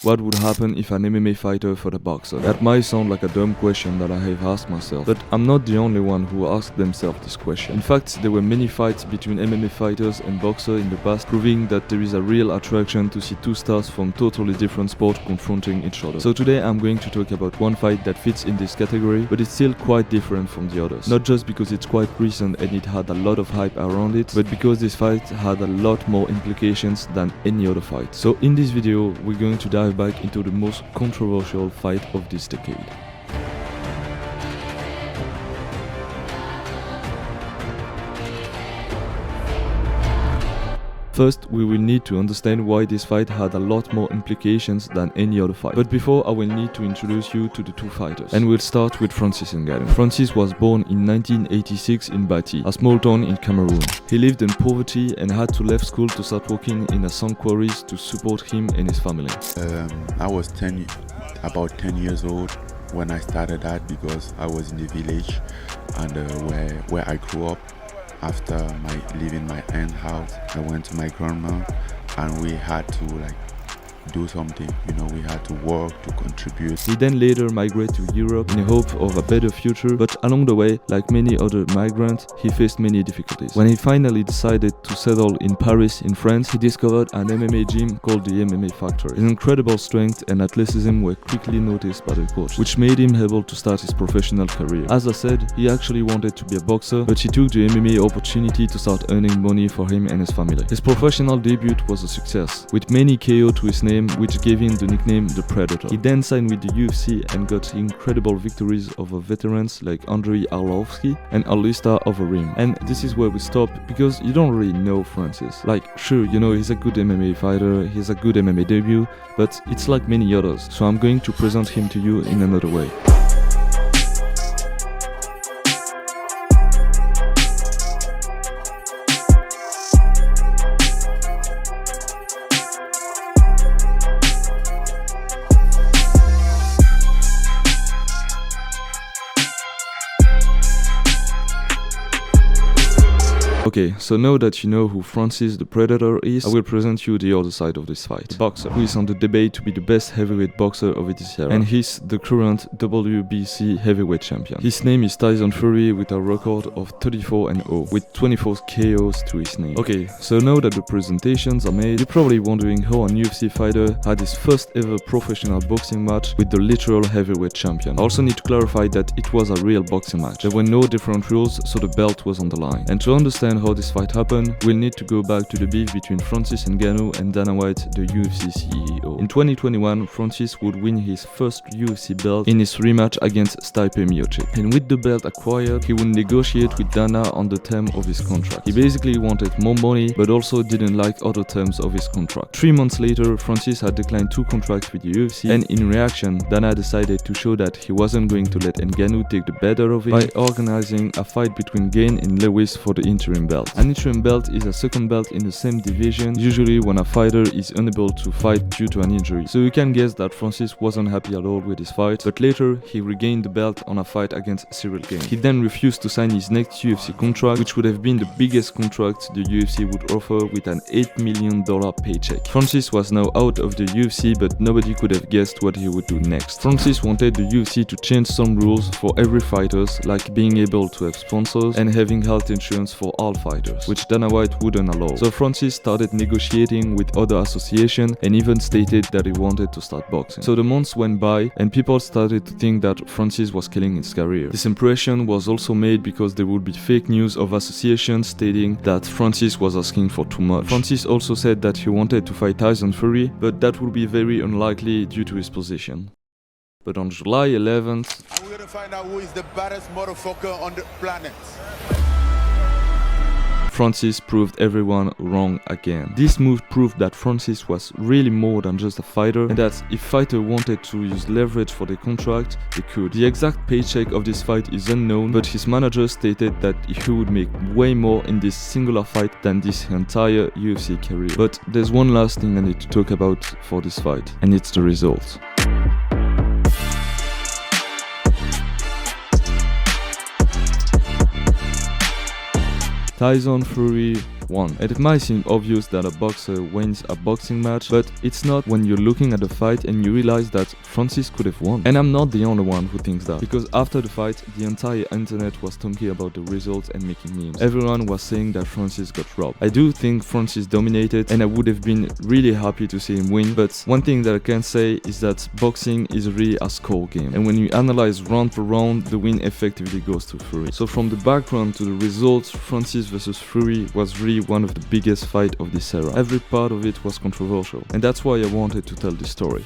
What would happen if an MMA fighter fought a boxer? That might sound like a dumb question that I have asked myself, but I'm not the only one who asked themselves this question. In fact, there were many fights between MMA fighters and boxers in the past, proving that there is a real attraction to see two stars from totally different sports confronting each other. So today I'm going to talk about one fight that fits in this category, but it's still quite different from the others. Not just because it's quite recent and it had a lot of hype around it, but because this fight had a lot more implications than any other fight. So in this video, we're going to dive back into the most controversial fight of this decade. First, we will need to understand why this fight had a lot more implications than any other fight. But before, I will need to introduce you to the two fighters. And we'll start with Francis Ngannou. Francis was born in 1986 in Bati, a small town in Cameroon. He lived in poverty and had to leave school to start working in a sand quarries to support him and his family. I was about 10 years old when I started that, because I was in the village and where I grew up. After leaving my aunt's house, I went to my grandma, and we had to do something, we had to work to contribute. He then later migrated to Europe in the hope of a better future, but along the way, like many other migrants, he faced many difficulties. When he finally decided to settle in Paris in France, he discovered an MMA gym called the MMA Factory. His incredible strength and athleticism were quickly noticed by the coach, which made him able to start his professional career. As I said, he actually wanted to be a boxer, but he took the MMA opportunity to start earning money for him and his family. His professional debut was a success, with many KO to his name, which gave him the nickname The Predator. He then signed with the UFC and got incredible victories over veterans like Andrei Arlovsky and Alistair Overeem. And this is where we stop, because you don't really know Francis. Sure, he's a good MMA fighter, he's a good MMA debut, but it's like many others, so I'm going to present him to you in another way. Okay, so now that you know who Francis the Predator is, I will present you the other side of this fight. The boxer, who is on the debate to be the best heavyweight boxer of this era, and he's the current WBC heavyweight champion. His name is Tyson Fury, with a record of 34-0, with 24 KOs to his name. Okay, so now that the presentations are made, you're probably wondering how an UFC fighter had his first ever professional boxing match with the literal heavyweight champion. I also need to clarify that it was a real boxing match. There were no different rules, so the belt was on the line. And to understand how this fight happened, we'll need to go back to the beef between Francis Ngannou and Dana White, the UFC CEO. In 2021, Francis would win his first UFC belt in his rematch against Stipe Miocic. And with the belt acquired, he would negotiate with Dana on the term of his contract. He basically wanted more money, but also didn't like other terms of his contract. 3 months later, Francis had declined 2 contracts with the UFC, and in reaction, Dana decided to show that he wasn't going to let Ngannou take the better of it by organizing a fight between Gane and Lewis for the interim belt. An interim belt is a second belt in the same division, usually when a fighter is unable to fight due to an injury. So you can guess that Francis wasn't happy at all with his fight, but later he regained the belt on a fight against Cyril Gane. He then refused to sign his next UFC contract, which would have been the biggest contract the UFC would offer, with an $8 million paycheck. Francis was now out of the UFC, but nobody could have guessed what he would do next. Francis wanted the UFC to change some rules for every fighter, like being able to have sponsors and having health insurance for all fighters, which Dana White wouldn't allow. So Francis started negotiating with other associations and even stated that he wanted to start boxing. So the months went by and people started to think that Francis was killing his career. This impression was also made because there would be fake news of associations stating that Francis was asking for too much. Francis also said that he wanted to fight Tyson Fury, but that would be very unlikely due to his position. But on July 11th, and we're gonna find out who is the baddest motherfucker on the planet. Francis proved everyone wrong again. This move proved that Francis was really more than just a fighter, and that if fighters wanted to use leverage for their contract, they could. The exact paycheck of this fight is unknown, but his manager stated that he would make way more in this singular fight than this entire UFC career. But there's one last thing I need to talk about for this fight, and it's the result. Tyson Fury won. And it might seem obvious that a boxer wins a boxing match, but it's not when you're looking at the fight and you realize that Francis could have won. And I'm not the only one who thinks that, because after the fight, the entire internet was talking about the results and making memes. Everyone was saying that Francis got robbed. I do think Francis dominated, and I would have been really happy to see him win, but one thing that I can say is that boxing is really a score game, and when you analyze round per round, the win effectively goes to Fury. So from the background to the results, Francis versus Fury was really one of the biggest fights of this era. Every part of it was controversial, and that's why I wanted to tell this story.